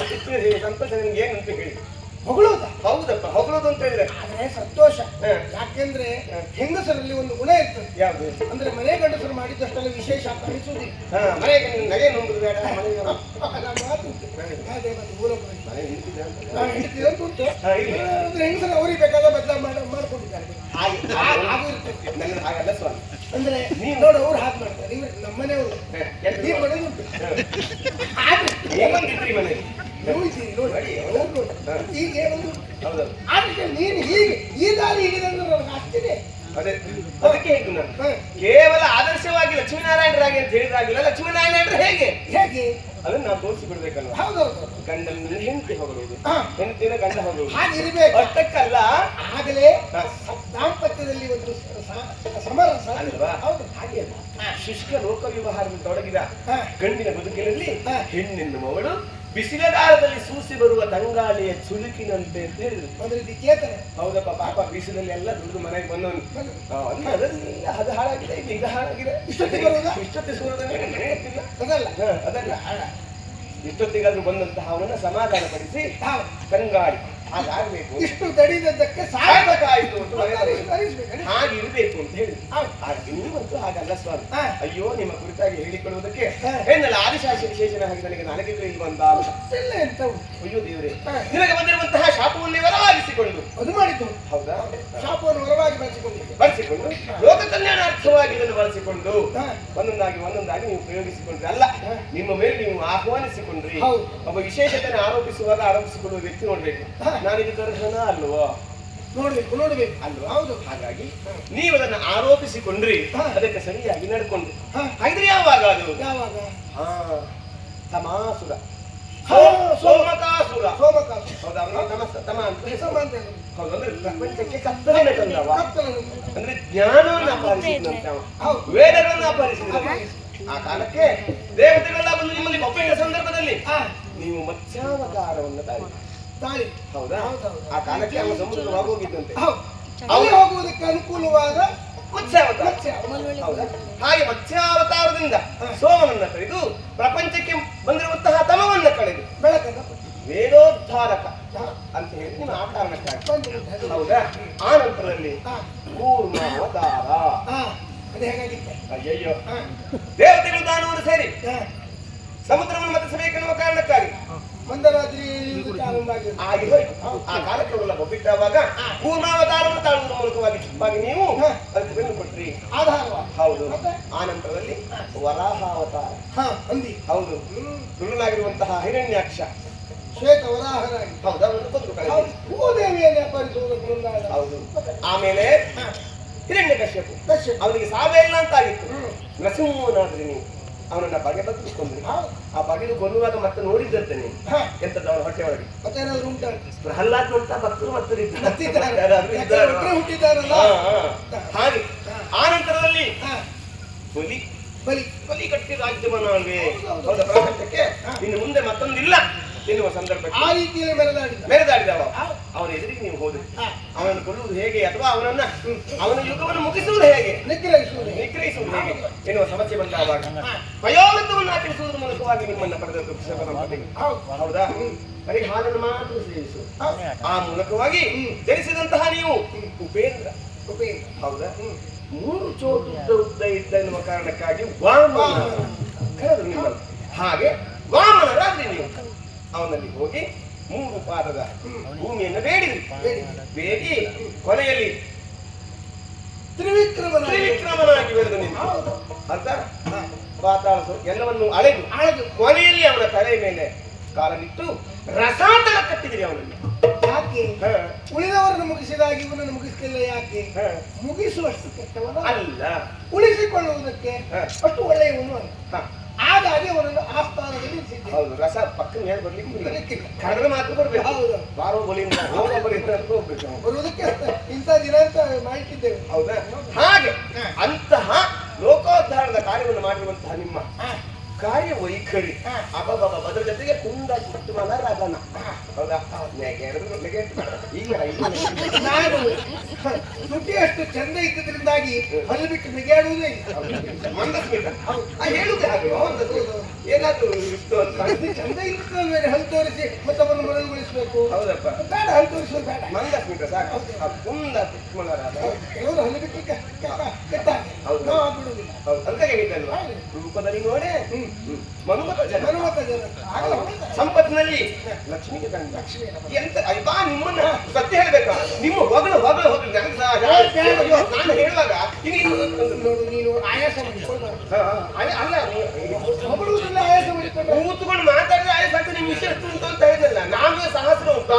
ಸಂತೋಷ ನಿಮ್ಗೆ ಏನು ಅಂತ ಹೇಳಿ ಹೊಗಳೋದ ಹೌದಪ್ಪ, ಹೊಗಳೋದು ಅಂತ ಹೇಳಿದ್ರೆ ಆದ್ರೆ ಸಂತೋಷ. ಹ. ಯಾಕೆಂದ್ರೆ ಹೆಂಗಸರಲ್ಲಿ ಒಂದು ಗುಣ ಇರ್ತದೆ. ಯಾವುದು? ಅಂದ್ರೆ ಮನೆ ಗಂಡಸರು ಮಾಡಿದಷ್ಟೆಲ್ಲ ವಿಶೇಷ ಅಂತ ಅನಿಸುವುದಿಲ್ಲ. ಮನೆಗೆ ನಗೆ ನಂಬುದು ಬೇಡ. ಮನೆಗೆ ಮಾತು ಉಂಟು. ಅದೇ ಮತ್ತೆ ಮೂಲಭೂತ. ಮನೆ ನಿಂತಿದೆ ಅಂತ. ಹೆಂಡತಿ ಅಂತ ಉಂಟು. ಹಾ, ಇಲ್ಲ. ಅಂದ್ರೆ ಹೆಂಗಸರು ಅವ್ರಿಗೆ ಬೇಕಾದ ಮಾಡ್ಕೊಂಡಿದ್ದಾರೆ. ಹಾಗೂ ಇರ್ತದೆ. ನನ್ನ ಹಾಗಲ್ಲ ಸ್ವಾಮಿ. ಅಂದ್ರೆ ನೀನ್ ನೋಡು ಅವ್ರು ಹಾಗೆ ಮಾಡ್ತಾರೆ. ಇವ್ರು ನಮ್ಮನೆಯವರು ಈ ಮನೆದು ಉಂಟು. ಹೇಗಂದಿದ್ರಿ ಮನೆಗೆ? ನೋಡಿದ್ದೀರಿ ನೋಡಿ ಅವ್ರು ನೋಡಿ. ಈಗ ಹೇಳೋದು ಹೌದೌದು. ಆದ್ರೆ ನೀನು ಹೀಗೆ ಈ ದಾರಿ ಹೀಗಿದೆ ಅಂದ್ರೆ ನನಗೆ ಆಗ್ತಿದೆ. ಅದೇ ಅದಕ್ಕೆ ಹೇಗೆ ನಾನು ಕೇವಲ ಆದರ್ಶವಾಗಿ ಲಕ್ಷ್ಮೀನಾರಾಯಣರಾಗಿ ಅಂತ ಹೇಳಿದಾಗಿಲ್ಲ. ಲಕ್ಷ್ಮೀನಾರಾಯಣರು ಹೇಗೆ ಹೇಗೆ ಅದನ್ನ ನಾವು ತೋರಿಸಿಬಿಡ್ಬೇಕಲ್ವ? ಹೌದೌದು. ಗಂಡನ ಹೆಂಡತಿ ಹೊಗಳುವುದು, ಹಾ. ಹೆಂಡತಿನ ಗಂಡ ಹೊಗಳುವುದು ಹಾಗಿರ್ಬೇಕು. ಅಷ್ಟಕ್ಕಲ್ಲ, ಆಗಲೇ ದಾಂಪತ್ಯದಲ್ಲಿ ಒಂದು ಸಮರಸ ಅಲ್ವಾ? ಹೌದು. ಹಾಗೆ ಶುಷ್ಕ ಲೋಕ ವ್ಯವಹಾರದಲ್ಲಿ ತೊಡಗಿದ ಹಾ. ಗಂಡಿನ ಬದುಕಿನಲ್ಲಿ ಹಾ. ಹೆಣ್ಣೆನ್ನುವವಳು ಬಿಸಿಲಗಾಲದಲ್ಲಿ ಸೂಸಿ ಬರುವ ತಂಗಾಳಿಯ ಚುಲುಕಿನಂತೆ ಅಂತ ಹೇಳಿದ್ರು. ಒಂದು ರೀತಿ ಚೇತನ. ಹೌದಪ್ಪ, ಪಾಪ ಬಿಸಿಲಲ್ಲಿ ಎಲ್ಲ ದುಡಿದು ಮನೆಗೆ ಬಂದವನು ಅದರಲ್ಲಿ ಅದು ಹಾಳಾಗಿದೆ, ಇದು ಹಾಳಾಗಿದೆ. ಇಷ್ಟೊತ್ತಿಗೆ ಬರುವುದಾ? ಇಷ್ಟೊತ್ತಿಗೆ ಸುರದಲ್ಲ ಅದಲ್ಲ ಇಷ್ಟೊತ್ತಿಗಾದ್ರೂ ಬಂದಂತಹ ಅವನನ್ನ ಸಮಾಧಾನಪಡಿಸಿ ಹೌದು. ತಂಗಾಳಿ ಹಾಗಾಗ್ಬೇಕು, ಇಷ್ಟು ತಡಿದದ್ದಕ್ಕೆ ಸಾರ್ಥಕಾಯಿತು ಅಂತ ಸಾಧಿಸ್ಬೇಕು. ಹಾಗಿರ್ಬೇಕು ಅಂತ ಹೇಳಿ. ಹೌದು. ಹಾಗೆ ನೀವಂತೂ ಹಾಗಲ್ಲ ಸ್ವಾಮಿ. ಹಾ. ಅಯ್ಯೋ, ನಿಮ್ಮ ಕುರಿತಾಗಿ ಹೇಳಿಕೊಳ್ಳುವುದಕ್ಕೆ ಹಾ. ಏನಲ್ಲ ಆದಿಶಾಸಿ ವಿಶೇಷನ ಹಾಗೆ ನನಗೆ ನಾಲ್ಕು ಇಲ್ವಂತ. ಇಲ್ಲ ಎಂತ ಉಂಟು? ಅಯ್ಯೋ ದೇವರೇ, ಹಾ. ನಿನಗೆ ಬಂದಿರುವಂತಹ ಶಾಪವನ್ನು ವರವಾಗಿಸಿಕೊಂಡು. ಅದು ಮಾಡಿದ್ದು ಹೌದಾ? ಶಾಪವನ್ನು ಹೊರವಾಗಿ ಬಳಸಿಕೊಂಡಿದ್ದೆ. ಬಳಸಿಕೊಂಡು ಲೋಕ ಕಲ್ಯಾಣಾರ್ಥವಾಗಿ ಇದನ್ನು ಬಳಸಿಕೊಂಡು ಹಾ. ಒಂದೊಂದಾಗಿ ನೀವು ಪ್ರಯೋಗಿಸಿಕೊಂಡ್ರೆ ಅಲ್ಲ, ಹಾ. ನಿಮ್ಮ ಮೇಲೆ ನೀವು ಆಹ್ವಾನಿಸಿಕೊಂಡ್ರಿ. ಹೌದು. ಒಬ್ಬ ವಿಶೇಷತೆಯನ್ನು ಆರೋಪಿಸಿಕೊಳ್ಳುವ ವ್ಯಕ್ತಿ ನೋಡ್ಬೇಕು. ಹಾ. ನಾನಿದು ದರ್ಶನ ಅಲ್ವೋ ನೋಡ್ಬೇಕು ಅಲ್ವಾ? ಹೌದು. ಹಾಗಾಗಿ ನೀವು ಅದನ್ನು ಆರೋಪಿಸಿಕೊಂಡ್ರಿ, ಹಾ. ಅದಕ್ಕೆ ಸರಿಯಾಗಿ ನಡ್ಕೊಂಡು. ಹಾ. ಹಾಗಿದ್ರೆ ಯಾವಾಗ ಅದು? ಯಾವಾಗ? ಹಾ, ತಮಾಸುರ, ಹಾ, ಸೋಮಕಾಸುರ. ಸೋಮಕಾಸ. ಹೌದಾ? ಅವನಿಗೆ ತಮ ಅಂತ ಹೆಸರು. ಸಮ ಅಂತ ಹೇಳಿದ್ರು. ಹೌದು, ಅಂದ್ರೆ ಪ್ರಪಂಚಕ್ಕೆ ಕತ್ತಲೆನ ತಂದವ. ಕತ್ತಲನ್ನು. ಅಂದ್ರೆ ಜ್ಞಾನವನ್ನು ಅಪಹರಿಸಿದಂತೆ ಅವ. ಹೌದು. ವೇದಗಳನ್ನು ಅಪಹರಿಸಿದ ಆ ಕಾಲಕ್ಕೆ ದೇವತೆಗಳೆಲ್ಲ ಬಂದು ನಿಮ್ಮಲ್ಲಿ ಒಪ್ಪಿದ ಸಂದರ್ಭದಲ್ಲಿ ಹಾ. ನೀವು ಮತ್ಸ್ಯಾವತಾರವನ್ನು ತಾಳಿ. ತಾಳಿ. ಹೌದಾ? ಹೌದೌದು. ಆ ಕಾಲಕ್ಕೆ ಅವನು ಸಮುದ್ರವಾಗಿ ಹೋಗಿದ್ದಂತೆ. ಹೌದು. ಅಲ್ಲಿ ಹೋಗುವುದಕ್ಕೆ ಅನುಕೂಲವಾದ ಮತ್ಸ್ಯಾವತಾರ. ಮತ್ಸ್ಯ. ಹೌದಾ? ಹಾಗೆ ಮತ್ಸ್ಯಾವತಾರದಿಂದ ಹಾ. ಸೋಮನನ್ನ ಕಳೆದು ಪ್ರಪಂಚಕ್ಕೆ ಬಂದಿರುವಂತಹ ತಮವನ್ನ ಕಳೆದು ಬೆಳಕನ್ನು ವೇದೋದ್ಧಾರಕ ಹಾ. ಅಂತ ಹೇಳಿ ನಿಮ್ಮ ಆ ಕಾರಣಕ್ಕಾಗಿ. ಬಂದು ಬಿಟ್ಟದ್ದು. ಹೌದಾ? ಆ ನಂತರದಲ್ಲಿ ಹಾ. ಕೂರ್ಮಾವತಾರ. ಹಾ. ಅದು ಹೇಗಾಗಿತ್ತು? ಅಯ್ಯಯ್ಯೋ, ಹಾ. ದೇವತೆಗಳು ದಾನವರು ಸೇರಿ ಹಾ. ಸಮುದ್ರವನ್ನು ಮತಿಸಬೇಕೆನ್ನುವ ಕಾರಣಕ್ಕಾಗಿ ಮಂದರಾತ್ರಿ ಪ್ರಾರಂಭ ಆಗಿದೆ. ಆಗಿ ಹೋಯ್ತು. ಆ ಕಾಲಕ್ಕೆ ಅವರೆಲ್ಲ ಒಬ್ಬಿಟ್ಟಾಗ ಕೂರ್ಮಾವತಾರವನ್ನು ತಾಳುವುದರ ಮೂಲಕವಾಗಿ ನೀವು ಹಾ. ಅದಕ್ಕೆ ಬೆನ್ನು ಕೊಟ್ರಿ. ಆಧಾರವ. ಹೌದು. ಮತ್ತೆ? ಆ ನಂತರದಲ್ಲಿ ವರಾಹಾವತಾರ. ಹಾ. ಹಂದಿ. ಹೌದು. ದುರುಳಾಗಿರುವಂತಹ ಹಿರಣ್ಯಾಕ್ಷ. ಶ್ವೇತ ವರಾಹರಾಗಿ. ಹೌದಾ? ಒಂದು ಕೊಂದು ಕಳೆದ. ಹೌದು. ಭೂದೇವಿಯನ್ನು ಅಪಹರಿಸುವುದಕ್ಕೆ ಮುಂದಾದ. ಹೌದು. ಆಮೇಲೆ ಹಾ. ಹಿರಣ್ಯಕಶ್ಯಪು. ಕಶ್ಯಪ. ಅವನಿಗೆ ಸಾವೇ ಇಲ್ಲ ಅಂತ ಆಗಿತ್ತು. ಹ್ಮ್. ನರಸಿಂಹನಾದ್ರಿ ನೀವು ಅವನನ್ನ ಬಗೆ ಬಗ್ಗಿಸಿಕೊಂಡ್ರಿ. ಹೌದು. ಆ ಬಗೆದು ಕೊಲ್ಲುವಾಗ ಮತ್ತೆ ನೋಡಿದ್ದಂತೆ ನೀವು ಹಾ. ಎಂತದ್ದು ಅವನ ಹೊಟ್ಟೆ ಒಳಗೆ ಮತ್ತೇನಾದ್ರು ಉಂಟಾ? ಪ್ರಹ್ಲಾದ್ ಅಂತ ಭಕ್ತರು ಮತ್ತೆ ಮತ್ತಿದ್ದಾರೆ. ಯಾಕೆ ಒಬ್ರೇ ಹುಟ್ಟಿದ್ದಾರಲ್ಲ? ಹಾಗೆ ಆ ನಂತರದಲ್ಲಿ ಹಾ. ಬಲಿ ಬಲಿ. ಬಲಿ ಕಟ್ಟಿ ರಾಜ್ಯವನ್ನೇ ಹೌದು. ಹೌದ ಪ್ರಪಂಚಕ್ಕೆ ಇನ್ನು ಮುಂದೆ ಮತ್ತೊಂದಿಲ್ಲ ಎನ್ನುವ ಸಂದರ್ಭಕ್ಕೆ ಆ ರೀತಿಯಲ್ಲಿ ಮೆರೆದಾಡಿದ. ಮೆರೆದಾಡಿದವ. ಅವನ ಎದುರಿಗೆ ನೀವು ಹೋದ್ರಿ. ಹಾ. ಅವನನ್ನು ಕೊಲ್ಲುವುದು ಹೇಗೆ ಅಥವಾ ಅವನ ಯುಗವನ್ನು ಮುಗಿಸುವುದು ಹೇಗೆ, ನಿಗ್ರಹಿಸುವುದು. ನಿಗ್ರಹಿಸುವುದು ಹೇಗೆ ಎನ್ನುವ ಸಮಸ್ಯೆ ಬಂದಾವಾಗ ವಯೋವೃತ್ತವನ್ನು ಆಚರಿಸುವುದರ ಮೂಲಕವಾಗಿ ನಿಮ್ಮನ್ನ ಪಡೆದದ್ದು ಕೃಷ್ಣಪರಮಾತ್ಮನಿಗೆ. ಹೌದು. ಹೌದಾ? ಬರೀ ಹಾಲನ್ನು ಮಾತ್ರ ಸೇರಿಸು. ಹೌದು. ಆ ಮೂಲಕವಾಗಿ ಜನಿಸಿದಂತಹ ನೀವು ಉಪೇಂದ್ರ. ಉಪೇಂದ್ರ. ಹೌದಾ? 3 ಚೋಟು ಉದ್ದ ಇದ್ದ ಎನ್ನುವ ಕಾರಣಕ್ಕಾಗಿ ವಾಮನ ಕರೆದ್ರು ನಿಮ್ಮನ್ನು. ಹಾಗೆ ವಾಮನರಾದ್ರಿ ನೀವು. ಅವನಲ್ಲಿ ಹೋಗಿ 3 ಪಾದದ ಭೂಮಿಯನ್ನು ಬೇಡಿದ್ರಿ. ಬೇಡಿ ಕೊನೆಯಲ್ಲಿ ತ್ರಿವಿಕ್ರಮನಾಗಿ ಬೆಳೆದು ನಿಂತು ಹೌದು. ಅಂತ ಪಾತಾಳ ಎಲ್ಲವನ್ನು ಅಳೆದು ಕೊನೆಯಲ್ಲಿ ಅವನ ತಲೆ ಮೇಲೆ ಕಾಲನಿಟ್ಟು ರಸಾತಲ ಕಟ್ಟಿದ್ರಿ ಅವನನ್ನು. ಯಾಕೆ? ಉಳಿದವರನ್ನು ಮುಗಿಸಿದಾಗ ಇವನನ್ನು ಮುಗಿಸ್ತಿಲ್ಲ ಯಾಕೆ? ಮುಗಿಸುವಷ್ಟು ಕೆಟ್ಟವನು ಅಲ್ಲ, ಉಳಿಸಿಕೊಳ್ಳುವುದಕ್ಕೆ ಅಷ್ಟು ಒಳ್ಳೆಯವನು ಅಲ್ಲ. ಹ. ಹಾಗಾಗಿ ಅವನನ್ನು ಆ ಸ್ಥಾನದಲ್ಲಿ ಇರಿಸಿದ್ದೆ. ಹೌದು. ರಸ ಪಕ್ಕದ ಮೇಲೆ ಬರ್ಲಿಕ್ಕೆ ಬರಲಿಕ್ಕಿಲ್ಲ. ಕರೆದ್ರೆ ಮಾತ್ರ ಬರ್ಬೇಕು. ಹೌದು. ಬಾರೋ ಬಲಿಯಿಂದ ಹೋಗೋ ಬಲಿಯಿಂದ ಹೋಗ್ಬೇಕು ನಾವು. ಬರುವುದಕ್ಕೆ ಇಂಥ ದಿನ ಅಂತ ಮಾಡಿಟ್ಟಿದ್ದೇವೆ. ಹೌದಾ? ಹಾಗೆ ಅಂತಹ ಲೋಕೋದ್ಧಾರದ ಕಾರ್ಯವನ್ನು ಮಾಡಿರುವಂತಹ ನಿಮ್ಮ ಕಾರ್ಯ ವೈಖರಿ ಅಬ್ಬಬ್ಬ ಅದರ ಜೊತೆಗೆ ಕುಂದ ಕುಟ್ಟುಮನ ರಾಗನ. ಹೌದಾ? ಈಗ ನಾನು ನುಟಿಯಷ್ಟು ಚಂದ ಇದ್ದದ್ರಿಂದಾಗಿ ಹಲ್ಲು ಬಿಟ್ಟು ನೆಗೆಯಾಡುವುದೇ ಇಲ್ಲ. ಮಂದಸ್ಮಿತ ಹೇಳುದೇ ಹಾಗೆ ಏನಾದ್ರು ಇಷ್ಟು ಅಂತ ಚಂದ ಇರ್ತದೆ ಬೇರೆ ಹಲ್ಲು ತೋರಿಸಿ ಮತ್ತವರನ್ನು ಮರಳುಗೊಳಿಸಬೇಕು. ಹೌದಪ್ಪ, ಬೇಡ, ಹಲ್ಲು ತೋರಿಸೋದು ಬೇಡ. ಮಂದಸ್ಮಿತ ಸಾಕು. ಕುಂದ ಕುಟ್ಟುಮನ ರಾಗ. ಕೆಲವರು ಹಲ್ಲು ಬಿಟ್ಟು ಕೆಟ್ಟ ಹೌದು. ನಾವು ಬಿಡುವುದಿಲ್ಲ. ಹೌದು. ಅಂತ ಹೇಳಿದ್ದಲ್ವಾ? ರೂಪದಲ್ಲಿ ನೋಡೇ ಮನುಮತ ಜನ. ಹನುಮಂತ ಜನ ಆಗಲ್ಲ ಹೊಡಿತಾರೆ. ಸಂಪತ್ತಿನಲ್ಲಿ ಲಕ್ಷ್ಮಿಗೆ ಕಂಡ. ಲಕ್ಷ್ಮೀ ಎಂತ ಅಯ್ಯಪ್ಪ ನಿಮ್ಮನ್ನ ಸತ್ಯ ಹೇಳ್ಬೇಕಾ? ನಿಮ್ಮ ಹೊಗಳು ಹೊಗಳು ಹೋಗ್ಲಿ ನನಗೆ ಸಹ ನಾನು ಹೇಳುವಾಗ ನೋಡು, ನೀನು ಆಯಾಸ ಮಾಡಿಕೊಂಡು ಅಲ್ಲ ಹೊಗಳುವುದಿಲ್ಲ, ಆಯಾಸ ಮಾಡಿಕೊಂಡು ಕೂತ್ಕೊಂಡು ಮಾತಾಡಿದ್ರೆ ಆಯ್ತು ಸಾಕು. ನಿಮ್ ವಿಷಯ ಎಷ್ಟು ಉಂಟು ಅಂತ ಹೇಳಿದ್ನಲ್ಲ, ನಾವೇ ಸಹಸ್ರ ಉಂಟು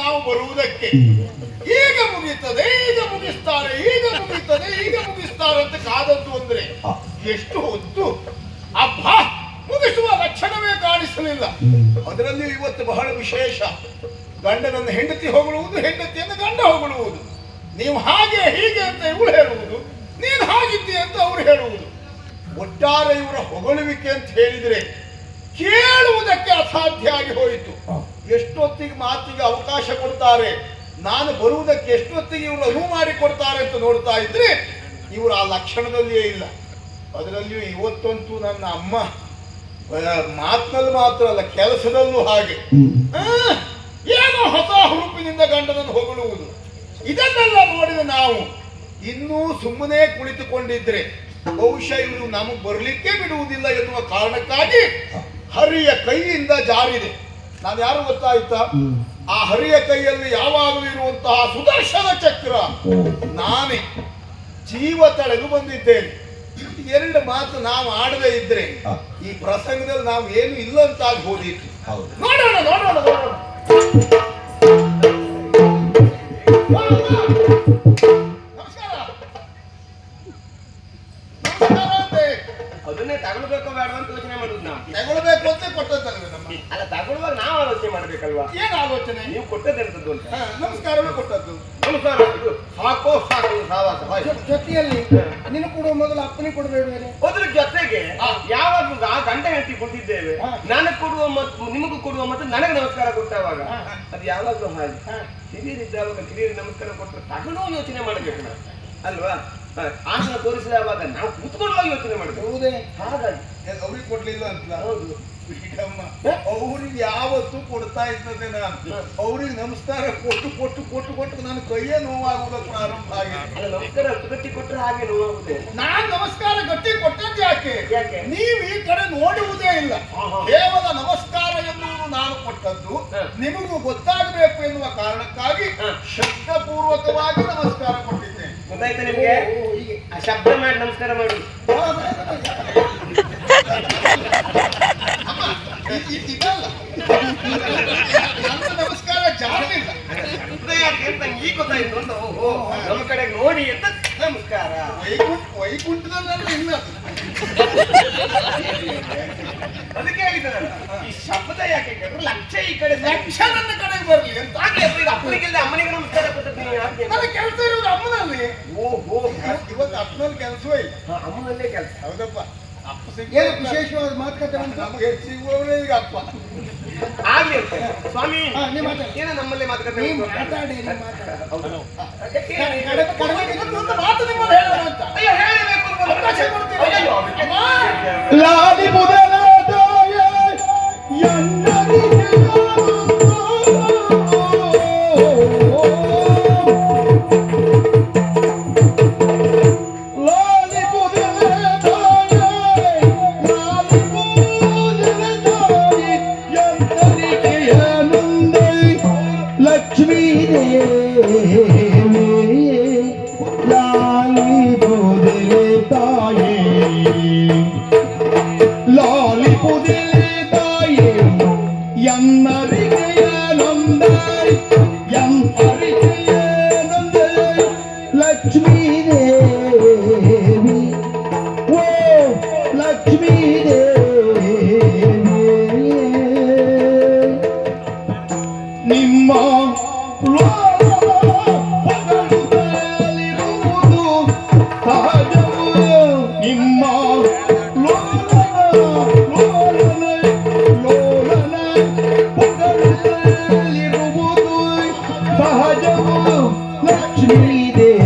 ನಾವು ಬರುವುದಕ್ಕೆ. ಈಗ ಮುಗಿಯುತ್ತದೆ, ಈಗ ಮುಗಿಸ್ತಾರೆ, ಈಗ ಮುಗಿಯುತ್ತದೆ, ಈಗ ಮುಗಿಸ್ತಾರೆ ಅಂತ ಕಾದದ್ದು ಅಂದ್ರೆ ಎಷ್ಟು ಹೊತ್ತು ಅಬ್ಬಾ ಮುಗಿಸುವ ಲಕ್ಷಣವೇ ಕಾಣಿಸಲಿಲ್ಲ. ಅದರಲ್ಲಿ ಇವತ್ತು ಬಹಳ ವಿಶೇಷ. ಗಂಡನನ್ನು ಹೆಂಡತಿ ಹೊಗಳುವುದು, ಹೆಂಡತಿಯನ್ನು ಗಂಡ ಹೊಗಳುವುದು. ನೀವು ಹಾಗೆ ಹೀಗೆ ಅಂತ ಇವಳು ಹೇಳುವುದು, ನೀನು ಹಾಗಿದ್ದಿ ಅಂತ ಅವರು ಹೇಳುವುದು. ಒಟ್ಟಾರೆ ಇವರ ಹೊಗಳುವಿಕೆ ಅಂತ ಹೇಳಿದ್ರೆ ಕೇಳುವುದಕ್ಕೆ ಅಸಾಧ್ಯ ಆಗಿ ಹೋಯಿತು. ಎಷ್ಟೊತ್ತಿಗೆ ಮಾತಿಗೆ ಅವಕಾಶ ಕೊಡ್ತಾರೆ, ನಾನು ಬರುವುದಕ್ಕೆ ಎಷ್ಟೊತ್ತಿಗೆ ಇವರು ಅನುವು ಮಾಡಿ ಕೊಡ್ತಾರೆ ಅಂತ ನೋಡ್ತಾ ಇದ್ರೆ ಇವರು ಆ ಲಕ್ಷಣದಲ್ಲಿಯೇ ಇಲ್ಲ. ಅದರಲ್ಲಿಯೂ ಇವತ್ತಂತೂ ನನ್ನ ಅಮ್ಮ ಮಾತಿನಲ್ಲಿ ಮಾತ್ರ ಅಲ್ಲ, ಕೆಲಸದಲ್ಲೂ ಹಾಗೆ. ಏನೋ ಹೊಸ ಹುರುಪಿನಿಂದ ಗಂಡನನ್ನು ಹೊಗಳುವುದು. ಇದನ್ನೆಲ್ಲ ನೋಡಿದ ನಾವು ಇನ್ನೂ ಸುಮ್ಮನೆ ಕುಳಿತುಕೊಂಡಿದ್ರೆ ಬಹುಶಃ ಇವರು ನಮಗೆ ಬರಲಿಕ್ಕೆ ಬಿಡುವುದಿಲ್ಲ ಎನ್ನುವ ಕಾರಣಕ್ಕಾಗಿ ಹರಿಯ ಕೈಯಿಂದ ಜಾರಿದೆ. ನಾನು ಯಾರು ಗೊತ್ತಾಯ್ತಾ? ಆ ಹರಿಯ ಕೈಯಲ್ಲಿ ಯಾವಾಗಲೂ ಇರುವಂತಹ ಸುದರ್ಶನ ಚಕ್ರ ನಾನೇ ಜೀವ ತಳೆದು ಬಂದಿದ್ದೇನೆ. ಎರಡು ಮಾತು ನಾವು ಆಡದೇ ಇದ್ರೆ ಈ ಪ್ರಸಂಗದಲ್ಲಿ ನಾವು ಏನು ಇಲ್ಲ ಅಂತಾಗಿ ಹೋದಿತ್ತು. ನೋಡೋಣ ನೋಡೋಣ ನೋಡೋಣ. ಅದನ್ನೇ ತಗೊಳ್ಬೇಕೋ ಬೇಡ ಅಂತ ಯೋಚನೆ ಮಾಡುದು ನಾವು. ತಗೊಳ್ಬೇಕು ಅಂತ ಕೊಟ್ಟದ್ದಲ್ವೇ ನಮ್ಮ. ಅಲ್ಲ, ತಗೊಳ್ಳುವಾಗ ನಾವು ಆಲೋಚನೆ ಮಾಡ್ಬೇಕಲ್ವಾ? ಏನ್ ಆಲೋಚನೆ? ನೀವು ಕೊಟ್ಟದ್ದೆಂತದ್ದು ಅಂತ. ನಮಸ್ಕಾರವೇ ಕೊಟ್ಟದ್ದು. ನಮಸ್ಕಾರ. ಇದು ಸಾಕೋ ಸಾಕು ಸಾವಾಸ. ಜೊತೆಯಲ್ಲಿ ನಿನ್ನ ಕೊಡುವ ಮೊದಲು ಅಪ್ಪನಿಗೆ ಕೊಡಬೇಡ. ಅದ್ರ ಜೊತೆಗೆ ಯಾವಾಗ ಆ ಗಂಡ ಹೆಂಡತಿ ಕೊಟ್ಟಿದ್ದೇವೆ, ನನಗೆ ಕೊಡುವ ಮತ್ತು ನಿಮಗೂ ಕೊಡುವ ಮತ್ತು ನನಗೆ ನಮಸ್ಕಾರ ಕೊಟ್ಟವಾಗ ಅದು ಯಾವಾಗಲೂ ಹಾಗೆ. ಹಿರಿಯರಿದ್ದಾವಾಗ ಹಿರಿಯರಿಗೆ ನಮಸ್ಕಾರ ಕೊಟ್ಟರೆ ತಗೊಳ್ಳೋ ಯೋಚನೆ ಮಾಡಬೇಕು ನಾವು, ಅಲ್ವಾ? ಆಸನ ತೋರಿಸಿದವಾಗ ನಾವು ಕೂತ್ಕೊಳ್ಳುವ ಯೋಚನೆ ಮಾಡಬೇಕು. ಹೌದೇ? ಹಾಗಾಗಿ ಅವ್ರಿಗೆ ಕೊಡ್ಲಿಲ್ಲ ಅಂತ. ಹೌದು. ಅವ್ರಿಗೆ ಯಾವತ್ತೂ ಕೊಡ್ತಾ ಇರ್ತದೆ. ನಾನು ಅವ್ರಿಗೆ ನಮಸ್ಕಾರ ಕೊಟ್ಟು ಕೊಟ್ಟು ಕೊಟ್ಟು ಕೊಟ್ಟು ನನ್ನ ಕೈಯೇ ನೋವಾಗುವುದಕ್ಕೆ ಪ್ರಾರಂಭ ಆಗಿದೆ. ನಮಸ್ಕಾರ ಗಟ್ಟಿ ಕೊಟ್ಟರೆ ಹಾಗೆ ನೋವಾಗುತ್ತೆ. ನಾನ್ ನಮಸ್ಕಾರ ಗಟ್ಟಿ ಕೊಟ್ಟದ್ದು ಯಾಕೆ? ಯಾಕೆ? ನೀವು ಈ ಕಡೆ ನೋಡುವುದೇ ಇಲ್ಲ. ಕೇವಲ ನಮಸ್ಕಾರ ಎನ್ನುವುದು ನಾನು ಕೊಟ್ಟದ್ದು ನಿಮಗೂ ಗೊತ್ತಾಗಬೇಕು ಎನ್ನುವ ಕಾರಣಕ್ಕಾಗಿ ಶಬ್ದಪೂರ್ವಕವಾಗಿ ನಮಸ್ಕಾರ ಕೊಟ್ಟಿದ್ದೇನೆ. ಗೊತ್ತಾಯ್ತಾ ನಿಮ್ಗೆ? ಆ ಶಬ್ದ ಮಾಡಿ ನಮಸ್ಕಾರ ಮಾಡಿ. ಇದಲ್ಲ ನನ್ನ ನಮಸ್ಕಾರ ಜಾರಲಿಲ್ಲ. ಯಾಕೆ ಅಂತ ಈಗ ಗೊತ್ತಾಯ್ತು ಅಂತ. ಓಹೋ, ನಮ್ಮ ಕಡೆಗೆ ನೋಡಿ ಅಂತ ನಮಸ್ಕಾರ. ವೈಕುಂಠದಲ್ಲಿ ಇಲ್ಲ. ಅದಕ್ಕೆ ಹೇಳಿದ್ದಾರಲ್ಲ, ಈ ಶಬ್ದ ಯಾಕೆ ಕೇಳಿದ್ರೆ ಲಕ್ಷ್ಯ ಈ ಕಡೆ ಲಕ್ಷ ನನ್ನ ಕಡೆಗೆ ಬರಲಿ ಅಂತ. ಅಪ್ಪನಿಗೆಲ್ಲ ಅಮ್ಮನಿಗೆ ನಮಸ್ಕಾರ ಕೊಟ್ಟದ್ದು ನೀವು ಯಾಕೆ? ನನ್ನ ಕೆಲಸ ಇರೋದು ಅಮ್ಮನಲ್ಲಿ. ಓಹೋ, ಇವತ್ತು ಅಪ್ಪನಲ್ಲಿ ಕೆಲಸವೇ ಇಲ್ಲ, ಅಮ್ಮನಲ್ಲೇ ಕೆಲಸ. ಹೌದಪ್ಪ. ಅಪ್ಪ ಏನು ವಿಶೇಷವಾದ ಮಾತುಕತೆ ಉಂಟು? ನಮಗೆ ಸಿಗುವವರೇ ಈಗ ಅಪ್ಪ. ಆಗ್ಲಿ ಅಂತ ಸ್ವಾಮಿ. ನೀವು ಮಾತಾಡಿ. ಏನೋ ನಮ್ಮಲ್ಲೇ ಮಾತುಕತೆ ನೀವು ಉಂಟು. ಮಾತಾಡಿ, ನೀವು ಮಾತಾಡಿ. ಹೌದು. ಕಡಿಮೆ ಒಂದು ಮಾತು ನಿಮ್ಮಲ್ಲಿ ಹೇಳೋಣ ಅಂತ. ಅಯ್ಯೋ, ಹೇಳಬೇಕು ಅಂತ ಅವಕಾಶ ಕೊಡ್ತೀರಾ? ಅಯ್ಯೋ, ಅಮ್ಮ. ಲಾಲಿ ಮೊದಲಾದಾಯ ಎನ್ನರಿಗೆ ಲಾಲಿ ಮೊದಲಾದಾಯ ಲಾಲಿ ಮೊದಲಾದಾಯ ಎನ್ನರಿಗೆ ಆನಂದೈ ಲಕ್ಷ್ಮೀ ದೇವಿ ಲಾಲಿ ಮೊದಲಾದಾಯ ಲಾಲಿ ಪುದಿಲಿದಾಯಿ ಎನ್ನರಿಗೆಯ ನೊಂದಾಯಿ ಎನ್ನರಿಗೆಯ ನೊಂದಾಯಿ ಲಕ್ಷ್ಮೀ ದೇವಿ ಓ ಲಕ್ಷ್ಮೀ ದೇವಿ ನಿಮ್ಮ ಹೊಗಳುತ್ತಲಿರುವುದು ಸಹಜವು. ನಿಮ್ಮ ಲಕ್ಷ್ಮೀ ದೇವಿ